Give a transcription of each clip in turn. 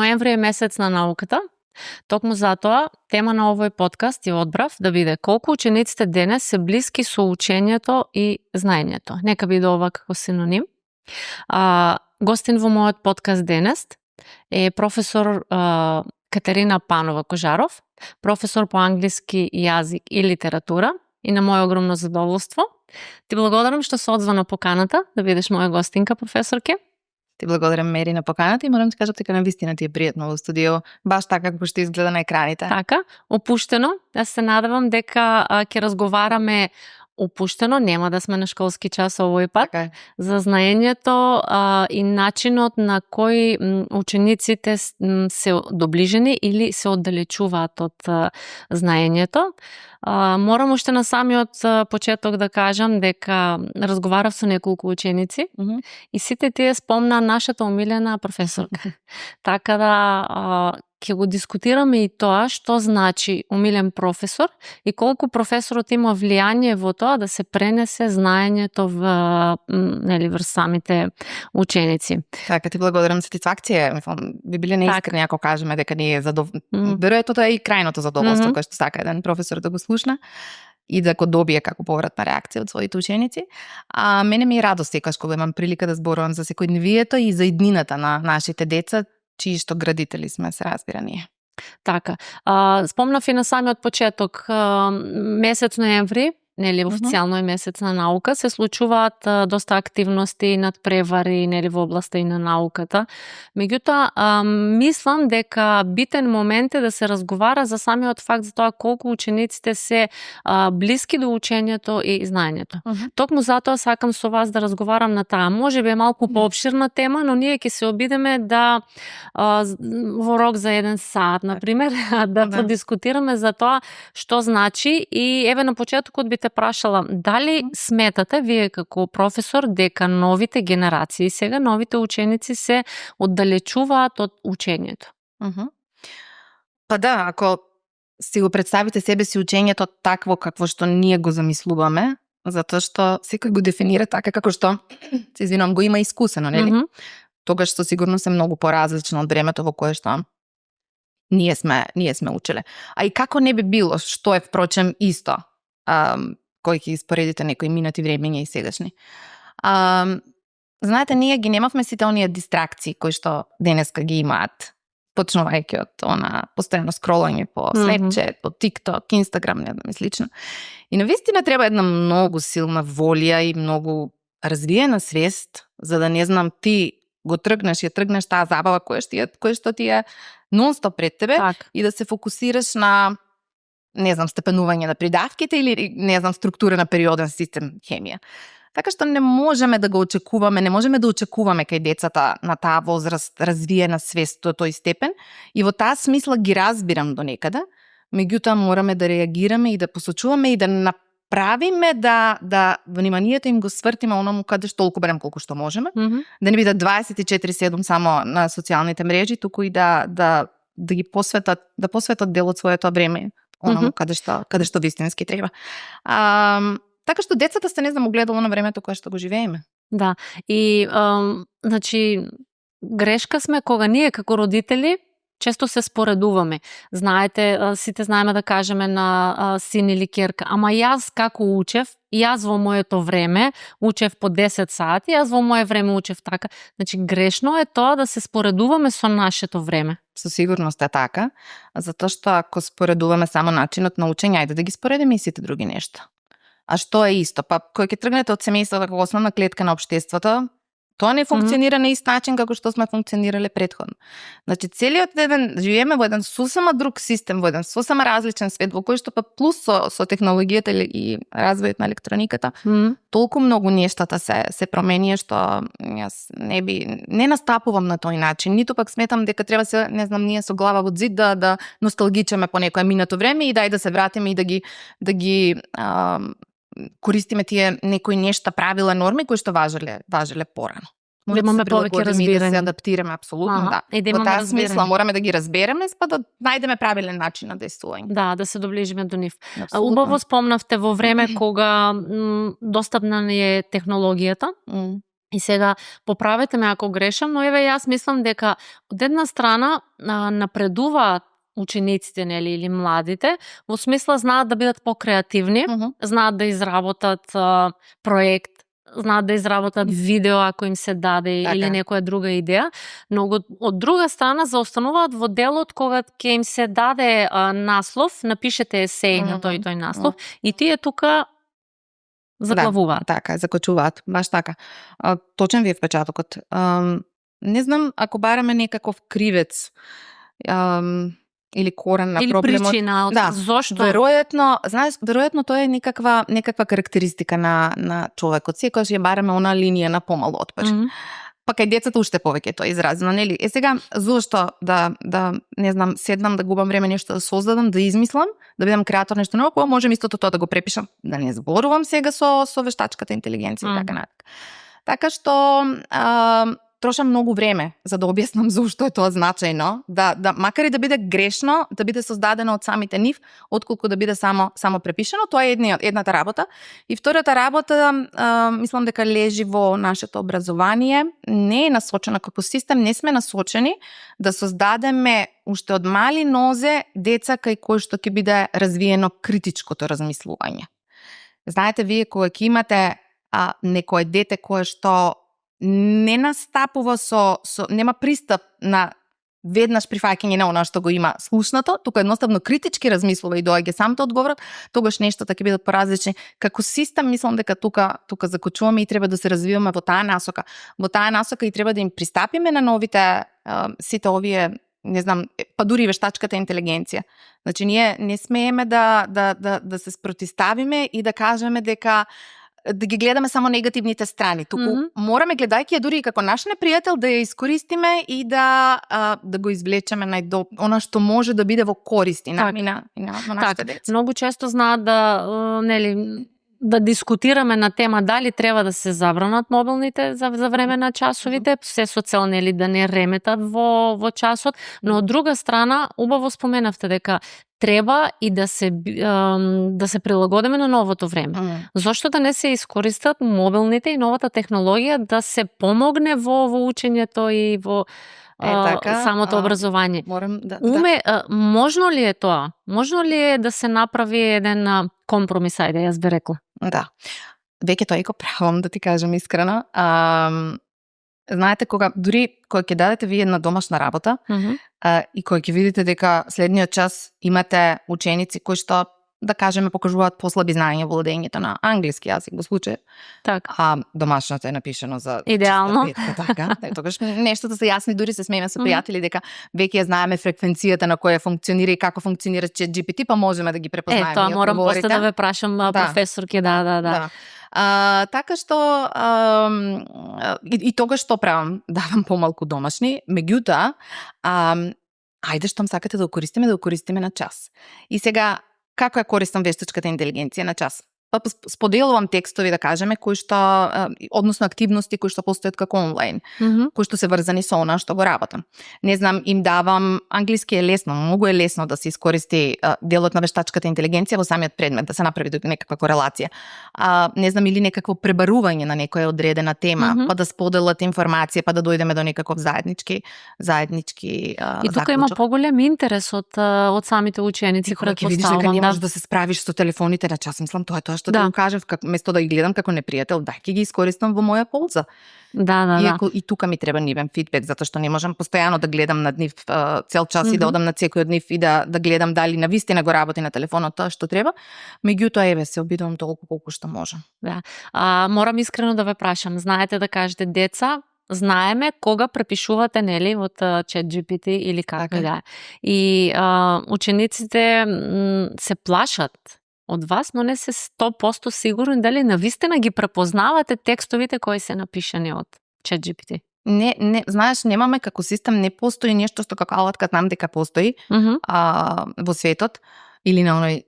ноември е месец на науката. Токму затоа, тема на овој подкаст ја одбрав да биде колку учениците денес се блиски со учењето и знаењето. Нека биде ова како синоним. Гостин во мојот подкаст денес е професор Катерина Панова Кожаров, професор по англиски јазик и литература, и на моје огромно задоволство. Ти благодарам што се одзва на поканата да бидеш моја гостинка, професорке. Ти благодарам, Мери, на поканата и морам да кажам дека навистина ти е пријатно во студио, баш така како што изгледа на екраните. Така, опуштено. Јас се надевам дека ќе разговараме опуштено, нема да сме на школски час овој пат, Така е. за знаењето и начинот на кој учениците се доближени или се оддалечуваат од знаењето. Морам уште на самиот почеток да кажам дека разговарав со неколку ученици и сите тие спомна нашата омилена професорка. Така да ќе го дискутираме и тоа што значи омилен професор и колку професорот има влијание во тоа да се пренесе знаењето врз самите ученици. Така, ти благодарам за сатисфакција. Би биле неискрени ако кажеме дека не е веројатно тоа е и крајното задоволство кое што сака еден професор да го слушна и да го добие како повратна реакција од своите ученици. А мене ми е радост секогаш кога имам прилика да зборувам за секојдневието и за иднината на нашите деца, чии што градители сме, се разбира ние. Така. Спомнав и на самиот почеток, месец ноември, нели официјално е месец на наука, се случуваат доста активности, надпревари, нели во областа и на науката. Меѓутоа, мислам дека битен момент е да се разговара за самиот факт за тоа колку учениците се блиски до учењето и знаењето. Токму затоа сакам со вас да разговарам на таа. Можеби е малку поопширна тема, но ние ќе се обидеме да во рок за 1 сат, например, да подискутираме за тоа што значи и еве на почетокот би те прашала, дали сметате вие како професор дека новите генерации сега, новите ученици се оддалечуваат од учењето? Па да, ако си го представите себе си учењето такво какво што ние го замислуваме, затоа што секој го дефинира така како што, се извинувам, го има искусено, нели? Тогаш со сигурност е многу поразлично од времето во кое што ние сме учеле. А и како не би било, што е впрочем исто, кој ќе испоредите некои минати времења и сегашни. Знаете, ние ги немавме сите оние дистракции кои што денеска ги имаат, почнувајќи од постојано скролање по Snapchat, по TikTok, Instagram, не знам и слично. И навистина треба една многу силна волја и многу развиена свест, за да не знам ти го тргнеш таа забава која што ти е нонстоп пред тебе и да се фокусираш на не знам, степенување на придавките или, не знам, структура на периоден систем хемија. Така што не можеме да го очекуваме, не можеме да очекуваме кај децата на таа возраст развиена свест до тој степен и во таа смисла ги разбирам до некаде, меѓутоа мораме да реагираме и да посочуваме и да направиме да вниманието им го свртиме оному каде што толку берем колку што можеме, да не биде 24/7 само на социјалните мрежи, туку и да ги посветат дел од своето време оному каде што вистински треба. Така што децата се не знам огледало на времето кое што го живееме. Да, и значи грешка сме кога ние како родители често се споредуваме. Знаете, сите знаеме да кажеме на син или ќерка, ама јас како учев, јас во моето време учев по 10 сати, јас во мое време учев така. Значи грешно е тоа да се споредуваме со нашето време. Со сигурност е така, затоа што ако споредуваме само начинот на учење, ајде да ги споредиме и сите други нешта. А што е исто? Па кој ќе тргнете од семејството како основна клетка на општеството, тоа не функционира на ист начин како што сме функционирале претходно. Значи целиот живееме во еден сосема друг систем, во еден сосема различен свет во кој што па плюс со технологијата и развојот на електрониката, толку многу нештата се променија што јас не настапувам на тој начин, ниту пак сметам дека треба се, не знам, ние со глава во зид да носталгичаме по некое минато време и да се вратиме и да ги користиме тие некои нешта, правила, норми кои што важеле порано. Да имаме повеќе разбирање. Да се адаптираме, апсолутно, да. И да имаме во таа смисла мораме да ги разбереме, па да најдеме правилен начин на действување. Да се доближиме до нив. Убаво спомнавте во време кога достапна ни е технологијата. И сега, поправете ме ако грешам, но еве јас мислам дека од една страна напредуваат учениците, нели, или младите, во смисла знаат да бидат покреативни, знаат да изработат проект, знаат да изработат видео ако им се даде или некоја друга идеја, но од друга страна заостануваат во делот кога ќе им се даде наслов, напишете есеј на тој и тој наслов, и тие тука заглавуваат. Да, така, закочуваат, баш така. Точен ви е впечатокот. Не знам ако бараме некаков кривец или корен на проблемот. Или причина, зошто? Веројатно тоа е некаква карактеристика на човекот. Секогаш ја бараме она линија на помало отпор. Па кај децата уште повеќе тоа изразено, нели? Сега зошто да не знам, седнам да губам време нешто да создадам, да измислам, да бидам креатор нешто ново, кога можем истото тоа да го препишам, да не зборувам сега со вештачката интелигенција и така натаму. Така што трошам многу време за да објаснам зошто е тоа значајно, да макар и да биде грешно, да биде создадено од самите нив, отколку да биде само препишано, тоа е едната работа. И втората работа, мислам дека лежи во нашето образование, не е насочена како систем, не сме насочени да создадеме уште од мали нозе деца кај кои што ќе биде развиено критичкото размислување. Знаете, вие кога ќе имате некое дете кое што не настапува нема пристап на веднаш прифаќање на она што го има слушнато, тука едноставно критички размислува и доаѓа самото одговорот, тогаш нештата ќе бидат поразлични. Како систем мислам дека тука закочуваме и треба да се развиваме во таа насока. Во таа насока и треба да им пристапиме на новите сите овие, не знам, па дури вештачката интелигенција. Значи ние не смееме да се спротиставиме и да кажеме дека да ги гледаме само негативните страни. Туку мораме, гледајќи ја дури и како наш непријател, да ја искористиме и да го извлечеме она што може да биде во корист и на нашите деца. Многу често знаат да дискутираме на тема дали треба да се забранат мобилните за време на часовите, се со цел да не реметат во часот, но од друга страна, убаво споменавте дека треба и да се прилагодиме на новото време. Зошто да не се искористат мобилните и новата технологија да се помогне во учењето и во самото образование? Можно ли е тоа? Можно ли е да се направи еден компромис, ајде, јас би рекла? Да. Веќе тоа и го правам, да ти кажам искрено. Знаете, кога ќе дадете вие една домашна работа и кога ќе видите дека следниот час имате ученици кои што, да кажеме, покажуваат послаби знаења во владењето на англиски јазик во случај, домашното е напишано за идеално. Така, тогаш нештото се јасни, дури се смееме со пријатели дека веќе ја знаеме фреквенцијата на која функционира и како функционира ChatGPT, па можеме да ги препознаеме. Тоа морам после да ве прашам професорке, да. Така што и тогаш што правам? Давам помалку домашни, меѓутоа, ајде штом сакате да го користиме на час. И сега, како ја користам вештачката интелигенција на час? Споделувам текстови, да кажеме, кои што, односно активности кои што постојат како онлайн, кои што се врзани со она што го работам. Не знам, им давам, англиски е лесно, многу е лесно да се искористи делот на вештачката интелигенција во самиот предмет, да се направи некаква корелација. Не знам, или некакво пребарување на некоја одредена тема, па да споделат информација, па да дојдеме до некаков заеднички И тука има поголем интерес од самите ученици, предпоставувам. Видиш дека не можеш да се справиш со телефоните на час, мислам, тоа што да го кажев, место да ги гледам како непријател, ќе ги искористам во моја полза. Иако и тука ми треба нивен фидбек, затоа што не можам постојано да гледам над нив цел час и да одам на секој од нив и да гледам дали навистина го работи на телефонот тоа што треба. Меѓутоа, се обидувам толку колку што можам. Морам искрено да ве прашам, знаете да кажете деца, знаеме кога препишувате, нели, од ChatGPT или како да. И учениците се плашат од вас, но не се 100% сигурни дали навистина ги препознавате текстовите кои се напишани од ChatGPT. Не, знаеш, немаме како систем, не постои нешто што како алатка знам дека постои во светот или на оној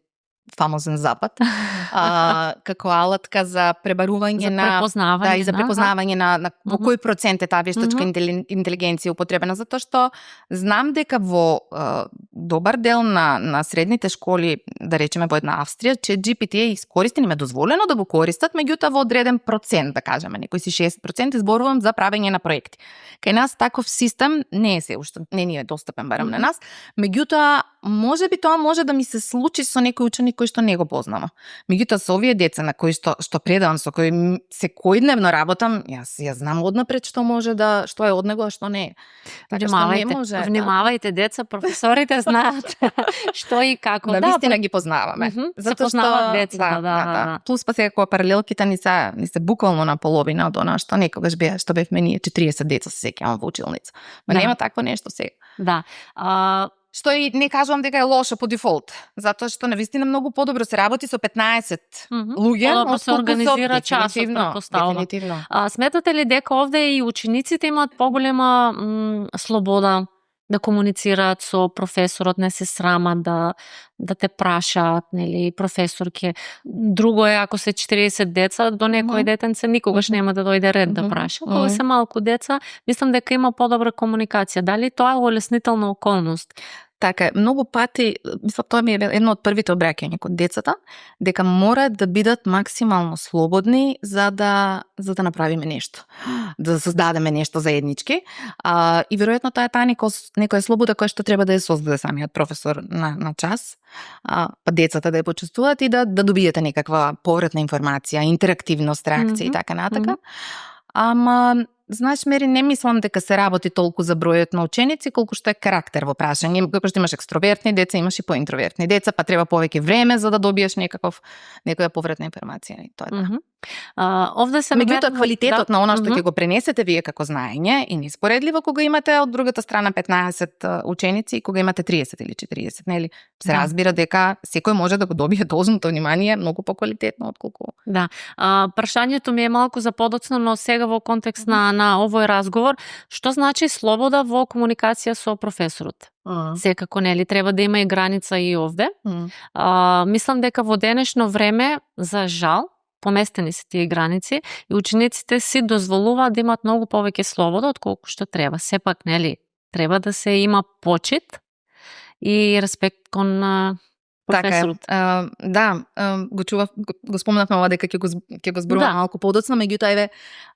фамозен запад, како алатка за пребарување за препознавање, и за препознавање на во кој процент е таа вештачка интелигенција употребена, затоа што знам дека во добар дел на средните школи, да речеме во една Австрија, ChatGPT е искористен, им е дозволено да го користат, меѓутоа во одреден процент, да кажеме, некои си 60% изборувам за правење на проекти. Кај нас таков систем не е се уште, не ни е достапен барам на нас, меѓутоа можеби тоа може да ми се случи со некој ученик кој што не го познава. Меѓутоа со овие деца на кои што предавам, со кои секојдневно работам, ја знам однапред што може да, што е од него, а што не е. Така внимавајте деца, професорите знаат што и како. Навистина ги познаваме. Затоа што деца, да. Плюс па сега кога паралелките ни се буквално на половина од она што некогаш што бевме ние 40 деца се сеќавам во училница. Ма нема такво нешто сега. Да. Што и не кажувам дека е лошо по дефолт, затоа што навистина многу подобро се работи со 15 луѓе, подобро се организира часот, претпоставувам. Сметате ли дека овде и учениците имаат поголема слобода да комуницираат со професорот, не се срамат да те прашаат, нели, професорке. Друго е ако се 40 деца, до некој детенце никогаш нема да дојде ред да праша. Кога се малку деца, мислам дека има подобра комуникација. Дали тоа е улеснителна околност? Така, многу пати, мислам, тоа ми е едно од првите обраќања кон децата, дека мора да бидат максимално слободни за да направиме нешто, да создадеме нешто заеднички. И веројатно тоа е таа некоја слобода која што треба да ја создаде самиот професор на час, па децата да ја почувствуваат и да добиете некаква повратна информација, интерактивност, реакција и така натака. Ама знаеш, Мери, не мислам дека се работи толку за бројот на ученици, колку што е карактер во прашање. Како што имаш екстровертни деца, имаш и поинтровертни деца, па треба повеќе време за да добиеш некоја повратна информација. И тоа е Овде се меѓутоа квалитетот на она што ќе го пренесете вие како знаење и неспоредливо кога имате од другата страна 15 ученици и кога имате 30 или 40, нели? Се разбира дека секој може да го добие должното внимание многу поквалитетно отколку. Да. Прашањето ми е малку за подоцна, но сега во контекст на овој разговор, што значи слобода во комуникација со професорот? Секако, нели, треба да има и граница и овде. Мислам дека во денешно време, за жал, поместени се тие граници и учениците си дозволуваат да имаат многу повеќе слобода отколку што треба. Сепак, нели, треба да се има почит и респект кон професорот. Така го чував, го спомнавме ова дека ќе го зборувам малку подоцна, меѓутоа еве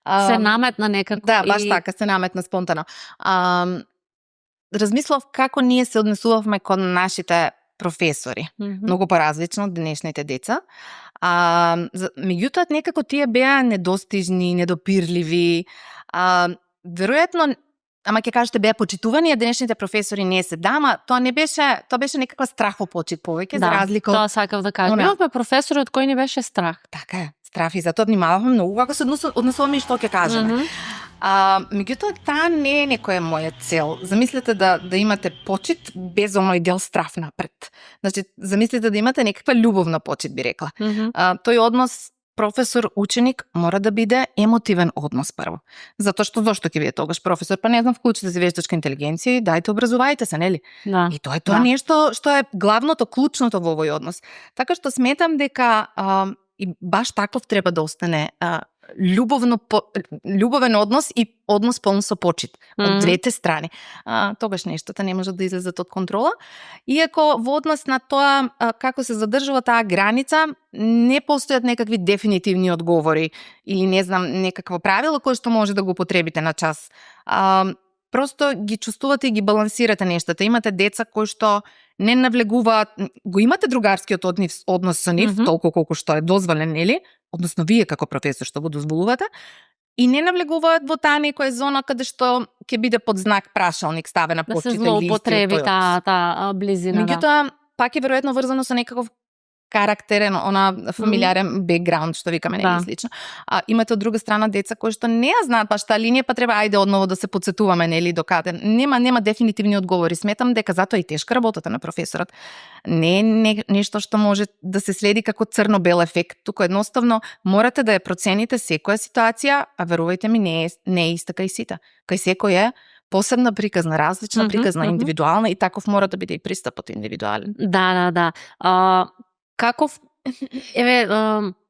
се наметна некако. Да, баш така, се наметна спонтано. Размислав како ние се однесувавме кон нашите професори. Многу поразлично од денешните деца. Меѓутоа некако тие беа недостижни, недопирливи. Веројатно, ама ќе кажете беа почитувани, а денешните професори не се. Да, ама тоа беше некаква страхопочит повеќе, за разлика од... тоа сакав да кажам. Имавме професори од кои не беше страх. Така е, страх, и затоа внимаваме многу како се однесуваме и што ќе кажеме. Меѓутоа, таа не е некоја моја цел. Замислете да имате почит без оној дел страв напред. Значи, замислете да имате некаква љубовна почит, би рекла. Тој однос професор-ученик мора да биде емотивен однос прво. Зашто ќе биде тогаш професор? Па не знам, вклучите се вештачка интелигенција и дајте образувајте се, нели? Да. И тоа е тоа нешто што е главното, клучното во овој однос. Така што сметам дека и баш таков треба да остане љубовен однос и однос полн со почит од двете страни. Тогаш нештата не можат да излезат од контрола. Иако во однос на тоа како се задржува таа граница, не постојат некакви дефинитивни одговори или не знам некакво правило кое што може да го употребите на час. Просто ги чувствувате и ги балансирате нештата. Имате деца кои што не навлегуваат, го имате другарскиот однос со нив, толку колку што е дозволен, нели? Односно вие како професор што го дозволувате, и не навлегуваат во таа некоја зона каде што ќе биде под знак прашалник ставена почит или да се злоупотреби таа близина. Меѓутоа, пак е веројатно врзано со некаков карактерен, фамилиарен бекграунд, што викаме, не слично. Имате од друга страна деца кои што не ја знаат баш таа линија, па треба ајде одново да се потсетуваме, нели, докаде. Нема дефинитивни одговори. Сметам дека затоа и тешка работата на професорот. Не е нешто што може да се следи како црно-бел ефект, туку едноставно морате да ја процените секоја ситуација, а верувајте ми, не е иста кај сите. Кај секој е посебна приказна, различна приказна, индивидуална, и таков мора да биде и пристапот индивидуален. Да. Каков,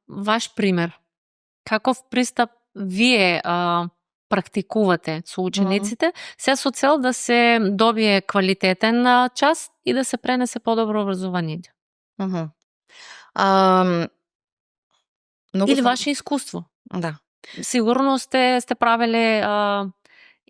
ваш пример, каков пристап вие практикувате со учениците, се со цел да се добие квалитетен час и да се пренесе подобро образование? Или ваше искуство? Да. Сигурно сте правеле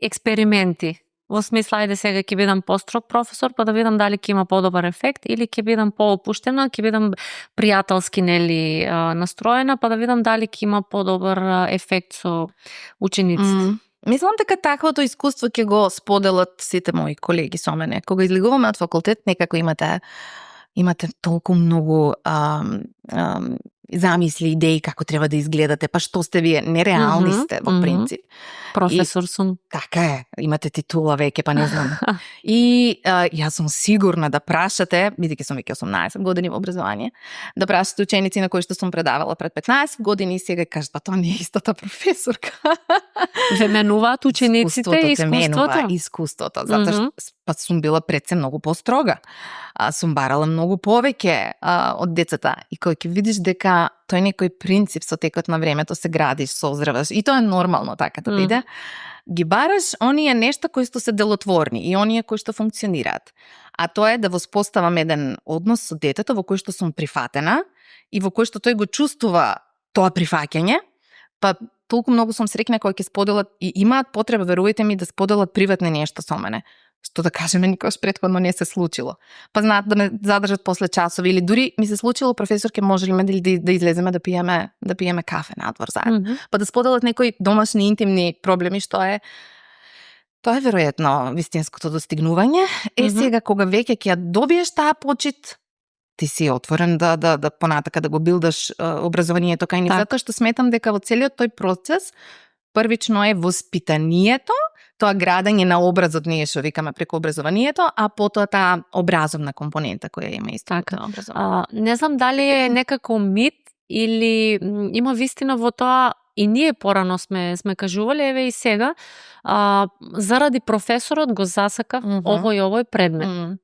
експерименти. Во смисла, ајде сега ќе бидам построг професор, па да видам дали ќе има подобар ефект, или ќе бидам поопуштена, ќе бидам пријателски, нели, настроена, па да видам дали ќе има подобар ефект со учениците. Мислам дека таквото искуство ќе го споделат сите мои колеги со мене. Кога излегуваме од факултет, некако имате толку многу замисли, идеи како треба да изгледате, па што сте вие, нереални сте во принцип. Професор сум. Така е, имате титула веќе, па не знам. И јас сум сигурна да прашате, бидејќи сум веќе 18 години во образование, да прашате ученици на кои што сум предавала пред 15 години и сега кажат, па тоа не е истата професорка. Ве менуваат учениците и искуството, затоа што сум била пред се многу построга. Сум барала многу повеќе од децата и кога ќе видиш дека тој некој принцип со текот на времето се градиш, созреваш и тоа е нормално така да биде. Ги бараш оние нешта кои што се делотворни и оние кои што функционираат. А тоа е да воспоставам еден однос со детето во кој што сум прифатена и во кој што тој го чувствува тоа прифаќање, па толку многу сум среќна кога ќе споделат и имаат потреба, верувајте ми, да споделат приватни нешта со мене. Што да кажеме, никош претходно не се случило. Па знаат да ме задржат после часови или дури ми се случило, професорке, може ли ме да излеземе да пиеме кафе надвор заедно. Па да споделат некои домашни интимни проблеми, што е тоа е веројатно вистинското достигнување. Сега кога веќе ќе ја добиеш таа почит, ти си отворен да понатака да го билдаш образованието кај нив, затоа што сметам дека во целиот тој процес првично е воспитанието, тоа градење на образот, ние што викаме преку образованието, а потоа таа образовна компонента која има исто така образование. Не знам дали е некако мит или има вистина во тоа, и ние порано сме кажувале, еве и сега, заради професорот го засакав овој предмет.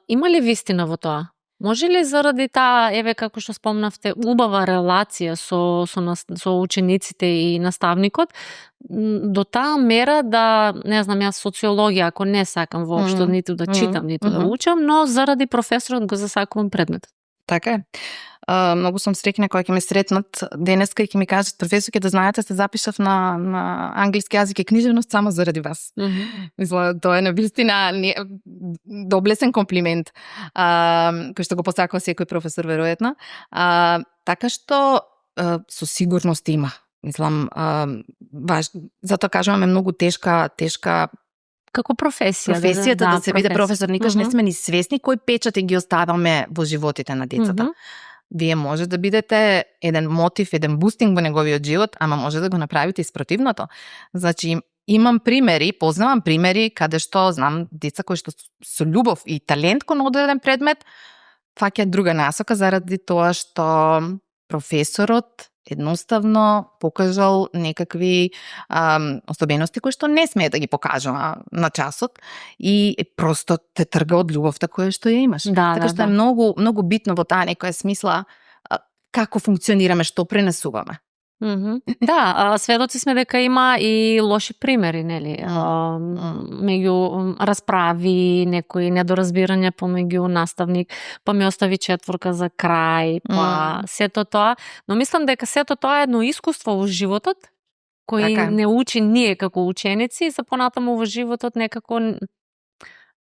Има ли вистина во тоа? Може ли заради таа, еве како што спомнавте, убава релација со учениците и наставникот, до таа мера да, не знам, јас социологија, ако не сакам воопшто ниту да читам, ниту да учам, но заради професорот го засакувам предметот. Така е. Многу сум среќна кога ќе ме сретнат денеска и ќе ми кажат, професорке, да знаете, се запишав на англиски јазик и книжевност само заради вас. Мисла, тоа е навистина доблесен комплимент, кој што го посакува секој професор, веројатно. Така што со сигурност има. Мислам, затоа кажуваме многу тешка како професијата да се биде професор, никаш не сме ни свесни кој печат ги оставаме во животите на децата. Вие може да бидете еден мотив, еден бустинг во неговиот живот, ама може да го направите и спротивното. Значи, имам примери, познавам примери каде што знам деца кои што со љубов и талент кон одреден предмет фаќаат друга насока заради тоа што професорот едноставно покажал некакви особености кои што не смее да ги покажува на часот и просто те трга од љубовта која што ја имаш. Така што е многу, многу битно во таа некоја смисла како функционираме, што пренесуваме. Да, сведоци сме дека има и лоши примери, нели? Меѓу расправи, некои недоразбирања помеѓу наставник, па ми остави 4 за крај, па сето тоа. Но мислам дека сето тоа е едно искуство во животот, кој не учи ние како ученици и за понатаму во животот некако,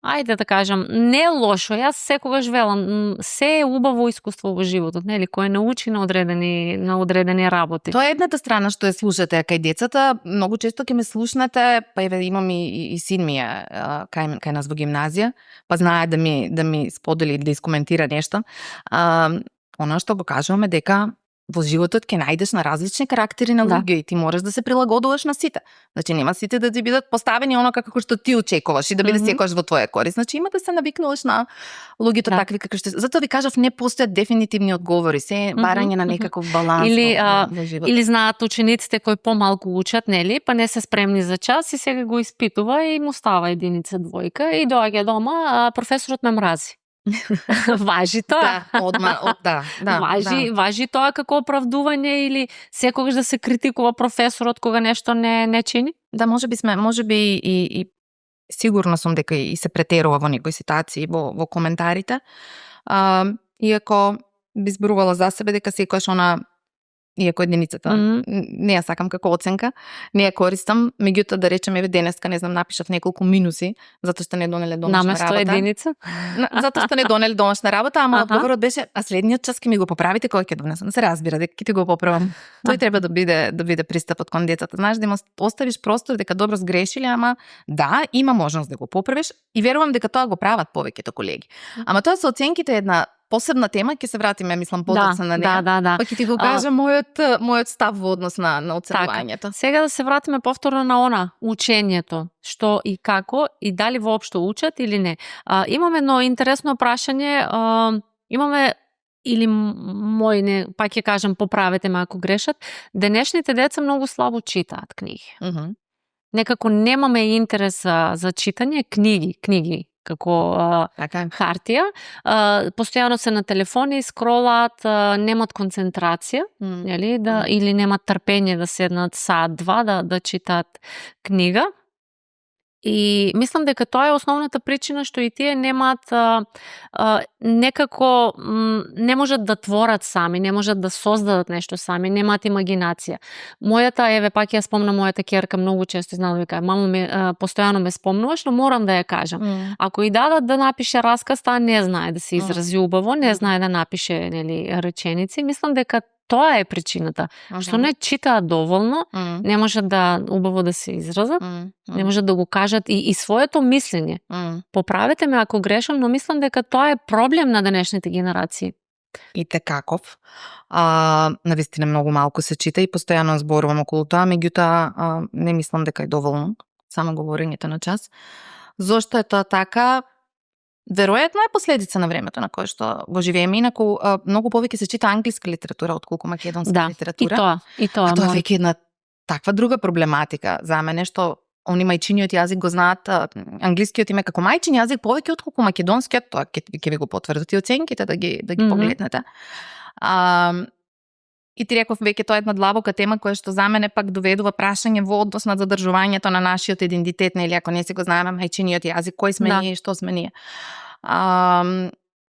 ајде да кажам, не е лошо. Јас секогаш велам, се е убаво искуство во животот, нели, кој научи на одредени работи. Тоа е едната страна што ја слушате кај децата. Многу често ќе ме слушнете, па еве имам и син ми кај нас во гимназија, па знае да ми сподели, да искоментира нешто. Она што го кажуваме дека во животот ќе најдеш на различни карактери на луѓе и ти можеш да се прилагодуваш на сите. Значи нема сите да ти бидат поставени онока како што ти очекуваш и да биде секогаш во твоја корист. Значи има да се навикнуваш на луѓето такви како што. Затоа ви кажав, не постојат дефинитивни одговори, се барање на некаков баланс во животот. Или знаат учениците кои помалку учат, нели, па не се спремни за час и сега го испитува и му става единица, двојка и доаѓа дома, професорот ме мрази. Важи тоа. Важи тоа како оправдување или секогаш да се критикува професорот кога нешто не чини? Да, можеби и сигурно сум дека и се претерува во некои ситуации во коментарите. Иако би зборувала за себе дека секогаш иако единицата не ја сакам како оценка, не ја користам, меѓутоа да речеме денеска не знам напишав неколку минуси затоа што не донеле домашна работа. Наместо единица? Затоа што не донеле домашна работа, ама одговорот беше а следниот час ќе ми го поправите кога ќе донесам. Се разбира дека ќе ти го поправам. Тој треба да биде пристапот кон децата. Знаеш да им оставиш простор дека добро сгрешиле, ама да, има можност да го поправиш и верувам дека тоа го прават повеќето колеги. Ама тоа со оценките е една посебна тема, ќе се вратиме, мислам, подоцна на неа. Да. Па ќе ти го кажам мојот став во однос на оценувањето. Сега да се вратиме повторно на учењето. Што и како и дали воопшто учат или не. Имаме едно интересно прашање, или пак ќе кажам, поправете ме ако грешат, денешните деца многу слабо читаат книги. Некако немаме интерес за читање книги како хартија, постојано се на телефони, скролаат, немат концентрација, или немат трпење да седнат саат-два да читаат книга. И мислам дека тоа е основната причина што и тие немаат некако не можат да творат сами, не можат да создадат нешто сами, немаат имагинација. Мојата, пак ја спомнам мојата ќерка многу често знала вика, мамо постојано ме спомнуваш, но морам да ја кажам. Ако и дадат да напише расказ, таа не знае да се изрази убаво, не знае да напише реченици. Мислам дека тоа е причината. Што не читаат доволно, не можат убаво да се изразат, не можат да го кажат и своето мислење. Поправете ме ако грешам, но мислам дека тоа е проблем на денешните генерации. И каков. Навистина многу малку се чита и постојано зборувам околу тоа, меѓутоа не мислам дека е доволно само говорењето на час. Зошто е тоа така? Веројатно е последица на времето на кое што го живееме, инаку многу повеќе се чита англиска литература отколку македонска литература. И тоа. А тоа веќе една таква друга проблематика за мене што они мајчиниот јазик го знаат, англискиот им е како мајчин јазик повеќе отколку македонскиот, тоа ќе ви го потврдат и оценките да ги погледнете. И ти реков веќе тоа е една длабока тема која што за мене пак доведува прашање во однос на задржувањето на нашиот идентитет, или ако не се го знаеме мајчиниот јазик, кој сме ние и што сме ние.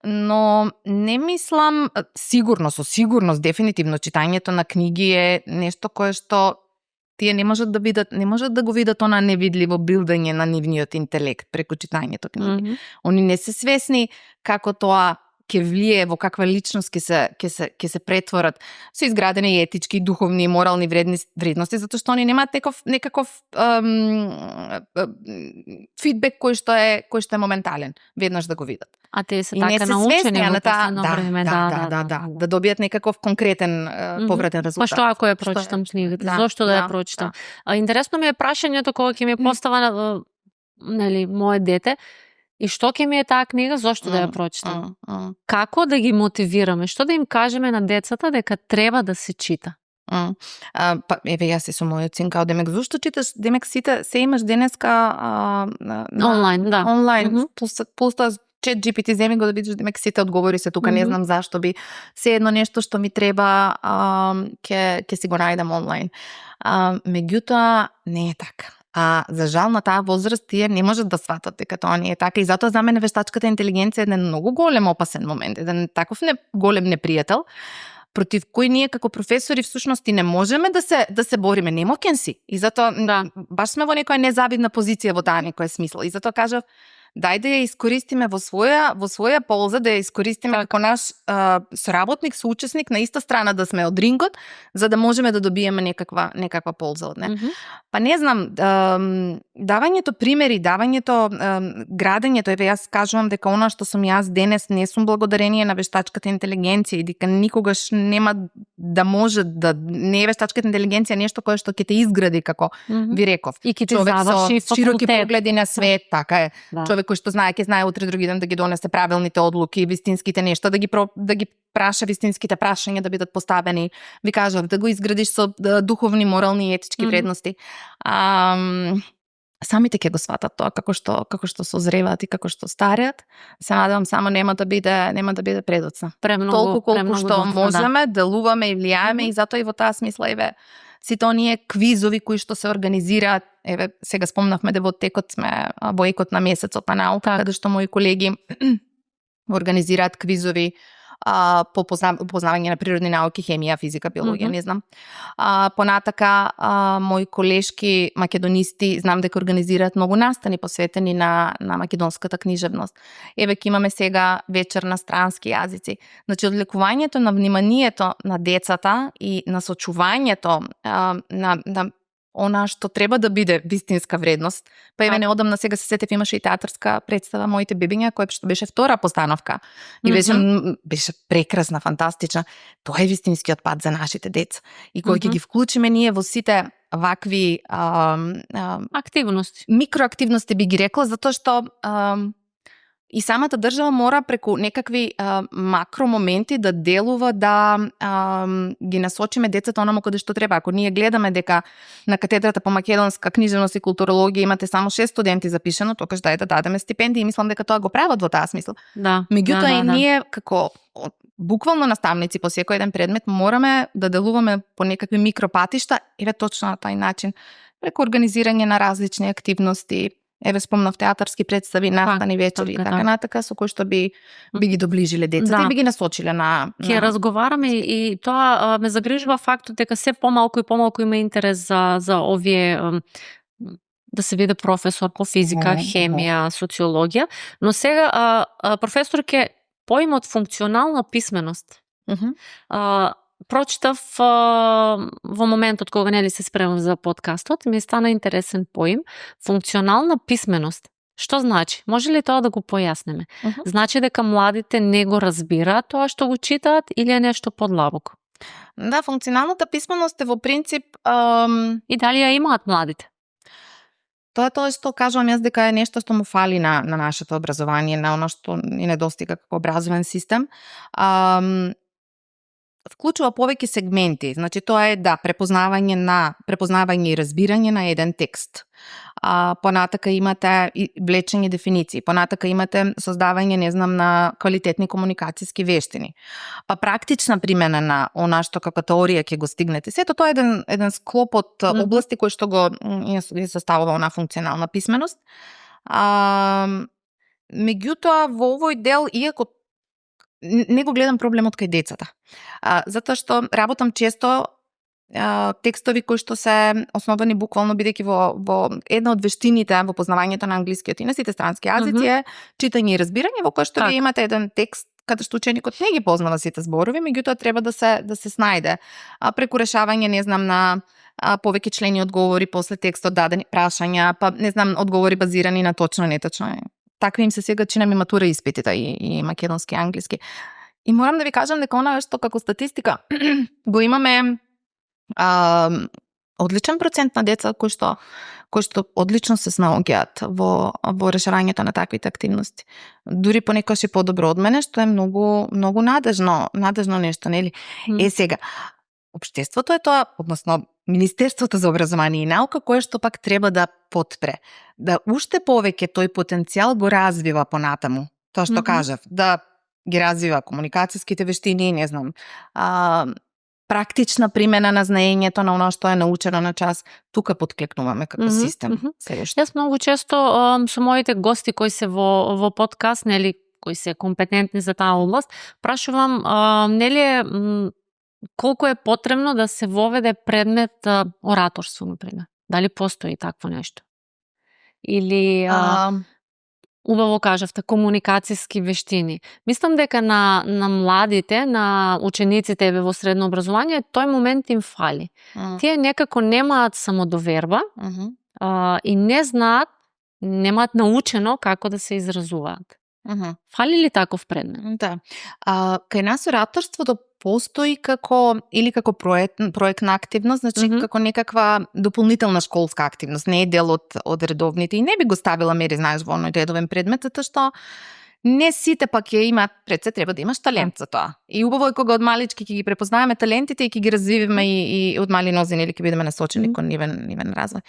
Но не мислам, со сигурност, дефинитивно читањето на книги е нешто кое што тие не можат да го видат она невидливо билдање на нивниот интелект преку читањето книги. Они не се свесни како тоа ќе влие во каква личност ќе се претворат со изградени етички, духовни и морални вредности, затоа што они немаат некаков фидбек кој што е моментален, веднаш да го видат. А те се така научени во последно време, да добијат некаков конкретен повратен резултат. Па што ако ја прочитам книгата? Зошто да ја прочитам? Интересно ми е прашањето кога ќе ми постава моје дете. И што ќе ми е таа книга, зошто да ја прочитам? Како да ги мотивираме? Што да им кажеме на децата дека треба да се чита? Па еве јас и со мојот син као демек зошто читаш? Демек сите се имаш денеска онлайн, да. Онлайн, пуста ChatGPT земи го да видиш, демек сите одговори се тука, не знам зашто би се едно нешто што ми треба ќе си го најдам онлайн. Меѓутоа не е така. За жал на таа возраст тие не можат да сватат дека тоа не е така и затоа за мене вештачката интелигенција е еден многу голем опасен момент, еден таков голем непријател против кој ние како професори всушност и не можеме да се бориме, немокен си. И затоа баш сме во некоја незавидна позиција во таа некоја смисла. И затоа кажав, дај да ја искористиме во своја полза, да ја искористиме како наш соработник, соучесник, на иста страна да сме од рингот, за да можеме да добиеме некаква полза од неа. Па не знам, давањето примери, градењето, еве јас кажувам дека она што сум јас денес не сум благодарение на вештачката интелигенција и дека никогаш нема да може да не е вештачката интелигенција нешто кое што ќе те изгради, како ви реков. И ќе те заврши со широки погледи на свет, така е. Човек кој што знае, ќе знае утре други ден да ги донесе правилните одлуки, вистинските нешта, да ги праша вистинските прашања да бидат поставени. Ви кажав, да го изградиш со духовни, морални и етички вредности. самите ќе го сватат тоа како што созреваат и како што стареат. Се надевам само нема да биде предоцна. Толку колку што можеме, делуваме и влијаеме и затоа и во таа смисла сите оние квизови кои што се организираат, сега спомнавме да во текот сме во екот на месецот на наука, каде што мои колеги организираат квизови по познавање на природни науки, хемија, физика, биологија, не знам. Понатака, мои колешки македонисти, знам дека организираат многу настани посветени на македонската книжевност. Еве ќе имаме сега вечер на странски јазици. Значи, одлекувањето на вниманието на децата и насочувањето на она што треба да биде вистинска вредност. Па еве неодамна сега се сетев, имаше и театарска представа Моите бебиња, која што беше втора постановка. И беше прекрасна, фантастична. Тоа е вистинскиот пат за нашите деца. И кој ќе ги вклучиме ние во сите вакви активности. Микроактивности би ги рекла, затоа што и самата држава мора преку некакви макромоменти да делува, да ги насочиме децата онаму каде што треба. Ако ние гледаме дека на катедрата по македонска книжевност и културологија имате само 6 студенти запишано, тогаш да дадеме стипендии и мислам дека тоа го прават во таа смисла. Меѓутоа и ние како буквално наставници по секој еден предмет мораме да делуваме по некакви микропатишта и точно на тај начин преку организирање на различни активности. Еве спомнав театарски представи, настани вечери и така натака, со кои што би ги доближиле децата и би ги насочиле на... Ќе разговараме и тоа ме загрижува фактот дека се помалку и помалку има интерес за овие да се биде професор по физика, хемија, социологија, но сега професор ќе поимот функционална писменост. Прочитав во моментот кога нели се спремав за подкастот, ми стана интересен поим функционална писменост. Што значи? Може ли тоа да го појаснеме? Значи дека младите не го разбираат тоа што го читаат или е нешто подлабоко? Да, функционалната писменост е во принцип и дали ја имаат младите? Тоа што кажувам јас дека е нешто што му фали на нашето образование, на оно што ни недостига како образовен систем. Вклучува повеќе сегменти. Значи тоа е препознавање и разбирање на еден текст. Понатака имате влечење дефиниции, понатака имате создавање, на квалитетни комуникацијски вештини. Практична примена на она што како теорија ќе го стигнете. Сето тоа е еден склоп од области кои што го составува она функционална писменост. Меѓутоа во овој дел, иако не го гледам проблемот кај децата. Затоа што работам често текстови кои што се основани буквално бидејќи во една од вештините во познавањето на англискиот и на сите странски јазици е читање и разбирање, во кој што вие имате еден текст каде што ученикот не ги познава сите зборови, меѓутоа треба да се снајде преку решавање, на повеќе члени одговори после текстот, дадени прашања, па одговори базирани на точно и неточно. Такви им се сега чинам и матура испитите и македонски и англиски. И морам да ви кажам дека она што како статистика го имаме одличен процент на деца кои што одлично се снаоѓаат во решавањето на таквите активности. Дури понекогаш и подобро од мене, што е многу надежно нешто, нели? Сега општеството е тоа, односно Министерството за образование и наука, кое што пак треба да потпре, да уште повеќе тој потенцијал го развива понатаму. Тоа што кажав, да ги развива комуникацијските вештини, практична примена на знаењето на оно што е научено на час, тука подклекнуваме како систем. Јас многу често со моите гости кои се во подкаст, нели, кои се компетентни за таа област, прашувам, нели колку е потребно да се воведе предмет ораторство, например? Дали постои такво нешто? Или убаво кажавте, комуникацијски вештини. Мислам дека на младите, на учениците во средно образование, тој момент им фали. Тие некако немаат самодоверба и не знаат, немаат научено како да се изразуваат. Фали ли таков предмет? Да. Кај нас ораторството постои како проектна активност, значи како некаква дополнителна школска активност, не е дел од редовните и не би го ставила во оној редовен предмет, затоа што не сите пак ја имаат, пред се треба да имаш талент за тоа. И убаво е кога од малички ќе ги препознаваме талентите и ќе ги развиваме и од мали нозе, нели ќе бидеме насочени кон нивен развој.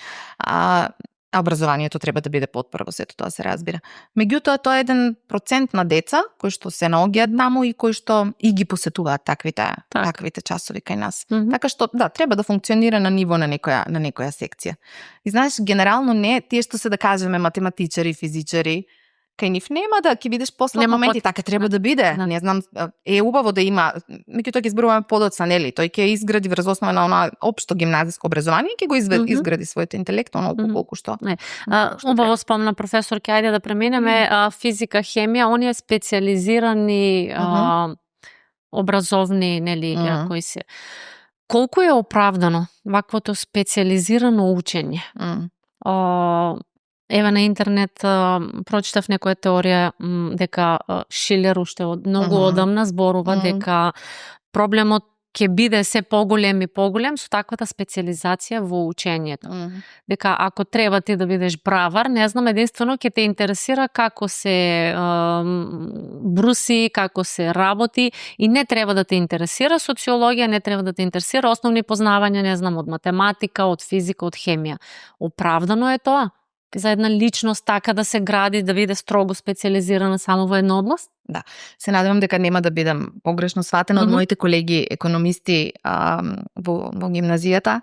А образованието треба да биде потпора во сето тоа, се разбира. Меѓутоа, тоа е 1% на деца кои што се наоѓаат таму и кои што и ги посетуваат таквите часови кај нас. Така што, да, треба да функционира на ниво на некоја секција. И знаеш, генерално не тие што се да кажеме математичари, физичари, кај нив нема да ќе видиш после моменти, така треба да биде. Не знам, е убаво да има, меѓутоа ќе изборуваме подоцна, нели? Тој ќе изгради врз основа на она општо гимназиско образование, ќе го изгради своето интелектуално колку што. Убаво спомна професор, ќе ајде да преминеме физика, хемија, оние специјализирани образовни, нели, кои се. Колку е оправдано ваквото специјализирано учење? Еве на интернет прочитав некоја теорија дека Шилер уште од многу одамна зборува дека проблемот ќе биде се поголем и поголем со таквата специјализација во учењето. Дека ако треба ти да бидеш бравар, не знам, единствено ќе те интересира како се бруси, како се работи и не треба да те интересира социологија, не треба да те интересира основни познавања, не знам, од математика, од физика, од хемија. Оправдано е тоа? За една личност така да се гради, да биде строго специјализирана само во една област? Да. Се надевам дека нема да бидам погрешно сватена од моите колеги економисти во гимназијата,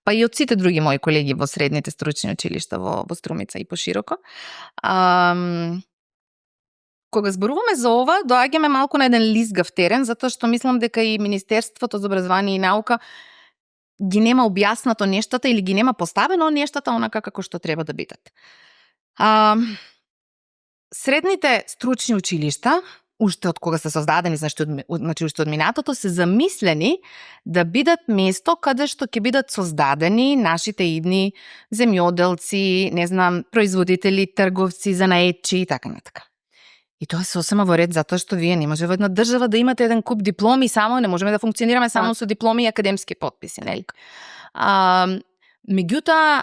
па и од сите други мои колеги во средните стручни училишта во Струмица и пошироко. Кога зборуваме за ова, доаѓаме малку на еден лизгав терен, затоа што мислам дека и Министерството за образование и наука ги нема објаснато нештата или ги нема поставено нештата онака како што треба да бидат. Средните стручни училишта, уште од кога се создадени, значи уште од минатото, се замислени да бидат место каде што ќе бидат создадени нашите идни земјоделци, не знам, производители, трговци, занаетчи и така натака. И тоа се сосема во ред, затоа што вие не може во една држава да имате еден куп дипломи само, не можеме да функционираме само со дипломи и академски потписи, нели? Меѓутоа,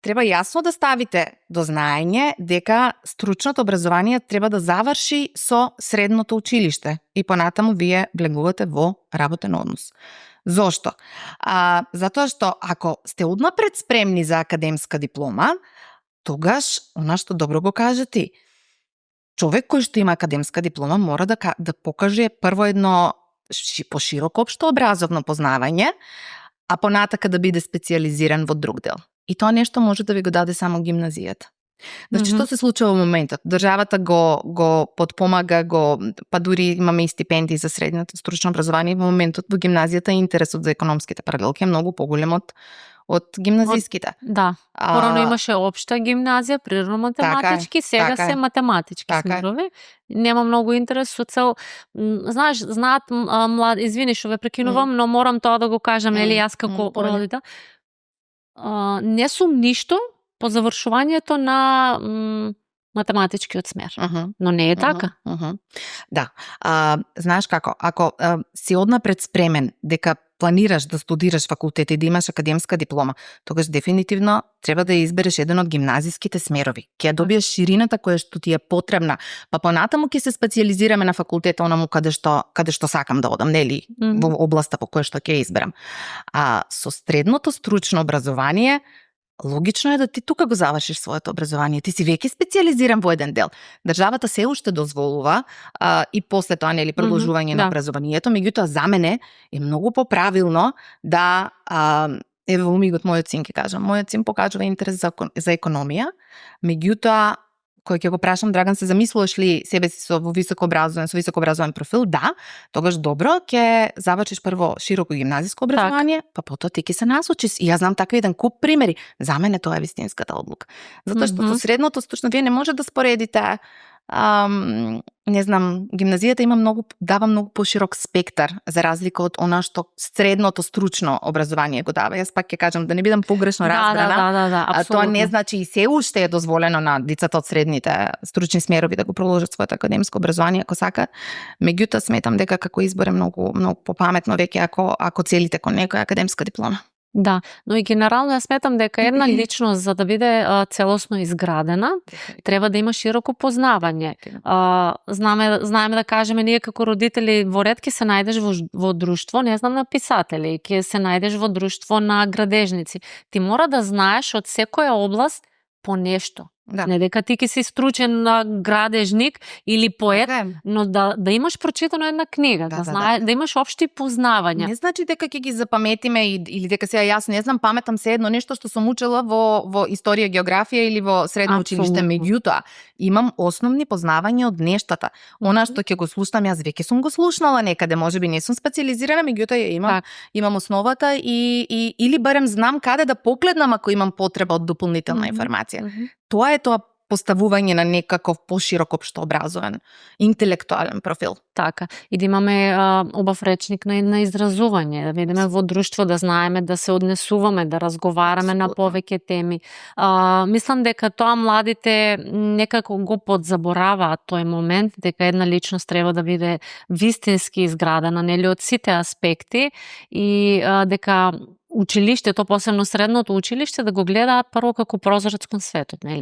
треба јасно да ставите до знаење дека стручното образование треба да заврши со средното училиште и понатаму вие влегувате во работен однос. Зошто? Затоа што ако сте однапред спремни за академска диплома, тогаш, она што добро го кажа ти, човек кој што има академска диплома мора да покаже прво едно пошироко општо образовно познавање, а понатака да биде специјализиран во друг дел. И тоа нешто може да ви го даде само гимназијата. Значи, што се случува во моментот? Државата го подпомага, па дури имаме и стипендии за средното стручно образование. Во моментот во гимназијата интересот за економските паралелки е многу поголем од гимназиските. Да. Порано имаше општа гимназија, природно-математички, сега се математички смерови. Нема многу интерес со цел, знаат млад, извини што ве прекинувам, но морам тоа да го кажам, нели јас како родител. Не сум ништо по завршувањето на математичкиот смер. Но не е така. Да. Знаеш како, ако си однапред спремен дека планираш да студираш факултет и да имаш академска диплома, тогаш дефинитивно треба да избереш еден од гимназиските смерови. Ќе добиеш ширината која што ти е потребна, па понатаму ќе се специјализираме на факултета онаму каде што сакам да одам, нели, во областа по која што ќе изберам. Со средното стручно образование логично е да ти тука го завршиш своето образование. Ти си веќе специјализиран во еден дел. Државата се уште дозволува и после тоа, нели, продолжување на образованието, меѓутоа за мене е многу поправилно да еве во мигот мојот син ќе кажам, мојот син покажува интерес за економија, меѓутоа кој ќе го прашам, Драган, се замислуваш ли себе си со високообразован профил? Да, тогаш добро, ќе завршиш прво широко гимназиско образование, па потоа ти ќе се насочиш. И јас знам такви еден куп примери. За мене тоа е вистинската одлука. Затоа што со средното стручно вие не може да споредите, не знам, гимназијата дава многу поширок спектар за разлика од она што средното стручно образование го дава. Јас пак ќе кажам да не бидам погрешно разбрана. Тоа не значи и се уште е дозволено на децата од средните стручни смерови да го продолжат своето академско образование ако сакаат. Меѓутоа сметам дека како избор е многу попаметно веќе ако целите кон некоја академска диплома. Да, но и генерално ја сметам дека една личност за да биде целосно изградена, треба да има широко познавање. Знаеме да кажеме ние како родители, во ред ќе се најдеш во друштво, не знам, на писатели, ќе се најдеш во друштво на градежници. Ти мора да знаеш од секоја област по нешто. Да. Не дека ти ки си стручен градежник или поет, Така е. но да имаш прочитано една книга, да имаш општи познавања. Не значи дека ќе ги запаметиме или дека сега јас не знам, паметам се едно нешто што сум учела во историја, географија или во средно училиште, меѓутоа имам основни познавања од нештата. Она што ќе го слушнам, јас веќе сум го слушнала некаде, можеби не сум специализирана, меѓутоа ја имам основата или барем знам каде да погледнам ако имам потреба од дополнителна информација. Тоа е тоа поставување на некаков поширок општообразовен, интелектуален профил. Така. И да имаме убав речник на изразување, да видиме во друштво, да знаеме да се однесуваме, да разговараме на повеќе теми. Мислам дека тоа младите некако го подзабораваат тој момент, дека една личност треба да биде вистински изградена, нели, од сите аспекти и дека училиштето, посебно средното училиште, да го гледаат прво како прозорец кон светот, нели?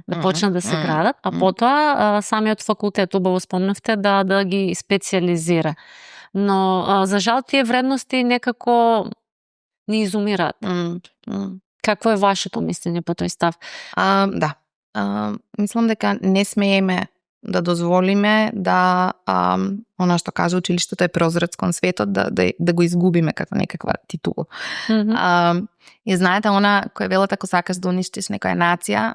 Да почнат да се градат, а потоа самиот факултет, убаво спомнавте, да ги специализира. Но за жал тие вредности некако ни изумираат. Какво е вашето мислење по тој став? Да. Мислам дека не смееме да дозволиме да она што кажа училиштето е прозорец кон светот, да го изгубиме како некаква титула. И знаете, она која велат ако сакаш да уништиш некоја нација,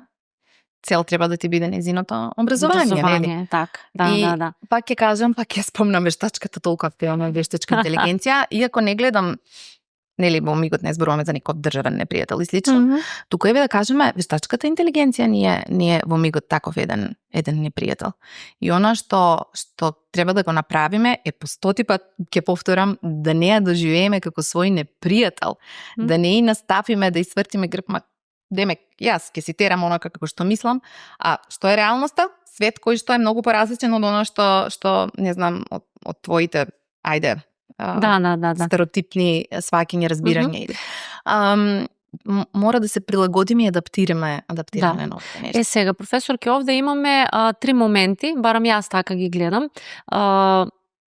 цел треба да ти биде незиното образование, нели? Так. Да. Пак ќе кажам, пак ја спомнам вештачката толку активна вештачка интелигенција, иако не гледам, нели, во мигот не зборуваме за некој државен непријател и слично. Туку еве да кажеме, вештачката интелигенција не е во мигот таков еден непријател. И она што треба да го направиме е по 100 пат, ќе повторам, да не ја доживееме како свој непријател, да не и настапиме да свртиме грб, демек, јас ќе си терам онака како што мислам, а што е реалноста? Свет кој што е многу поразличен од она што не знам, од твоите, стереотипни сваќања, разбирања. Мора да се прилагодиме и адаптираме на новите нешта. Сега, професорки, овде имаме 3 моменти, барам јас така ги гледам.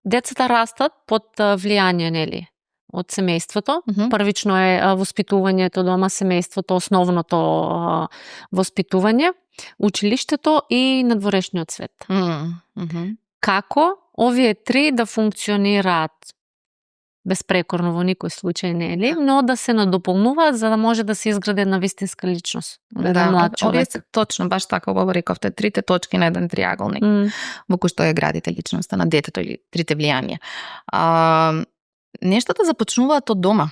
Децата растат под влијание, нели, од семејството. Првично е воспитувањето дома, семејството, основното воспитување, училиштето и надворешниот свет. Како овие 3 да функционираат безпрекорно во никој случај, нели, но да се надополнуваат за да може да се изгради една вистинска личност. Овие се точно, баш така убаво рековте, 3 точки на еден триаголник, во кој што ја градите личноста на детето или 3 влијанија. Нештата започнуваат од дома.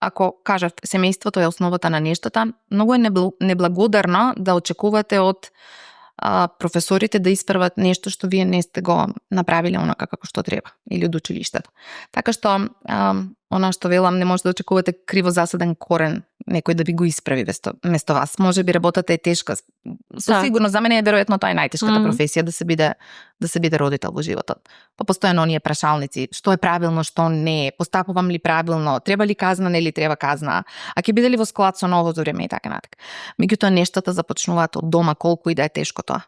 Ако кажав, семејството е основата на нештата, многу е неблагодарно да очекувате од професорите да исправат нешто што вие не сте го направиле онака како што треба, или од училиштето. Така што, она што велам, не може да очекувате криво засаден корен некој да ви го исправи место вас. Може би работата е тешка. Со сигурност за мене е веројатно тоа е најтешката професија да се биде родител во животот. Па постојано оние прашалници, што е правилно, што не е, постапувам ли правилно, треба ли казна, нели треба казна, а ќе биде ли во склад со новото време и така натаму. Меѓутоа нештата започнуваат од дома, колку и да е тешко тоа.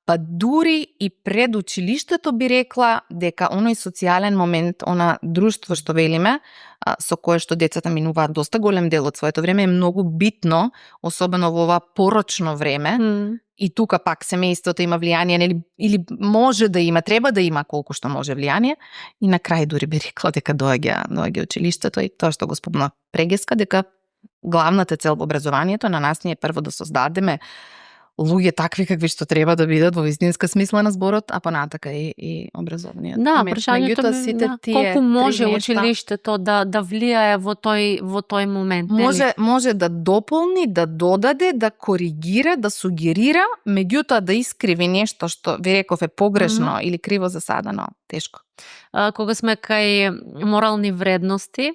Па дури и пред училиштето би рекла дека оној социјален момент, она друштво што велиме, со кое што децата минуваат доста голем дел од своето време, е многу битно, особено во ова порочно време. И тука пак семејството има влијание, или може да има, треба да има колку што може влијание. И на крај дури би рекла дека доаѓа училиштето и тоа што го спомна Прегеска, дека главната цел во образованието на нас е прво да создадеме луѓе такви какви што треба да бидат во вистинска смисла на зборот, а понатака и образовниот. Да, прашањето колку може училиштето да влијае во тој момент. Може да дополни, да додаде, да коригира, да сугерира, меѓутоа да искриви нешто што ви реков е погрешно или криво засадено, тешко. Кога сме кај морални вредности,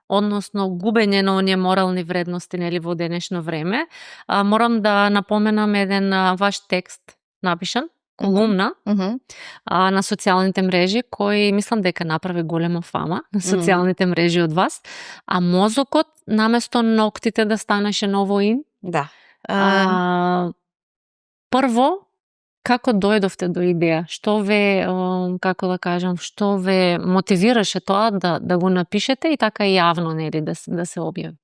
односно губење на оние морални вредности, нели, во денешно време, морам да напоменам еден ваш текст напишан, колумна, на социјалните мрежи, кој мислам дека направи голема фама на социјалните мрежи од вас, а мозокот наместо ноктите да станеше ново ин. Да. Прво, како дојдовте до идеја? Што ве, како да кажам, што ве мотивираше тоа да го напишете и така јавно, нели, да се објави?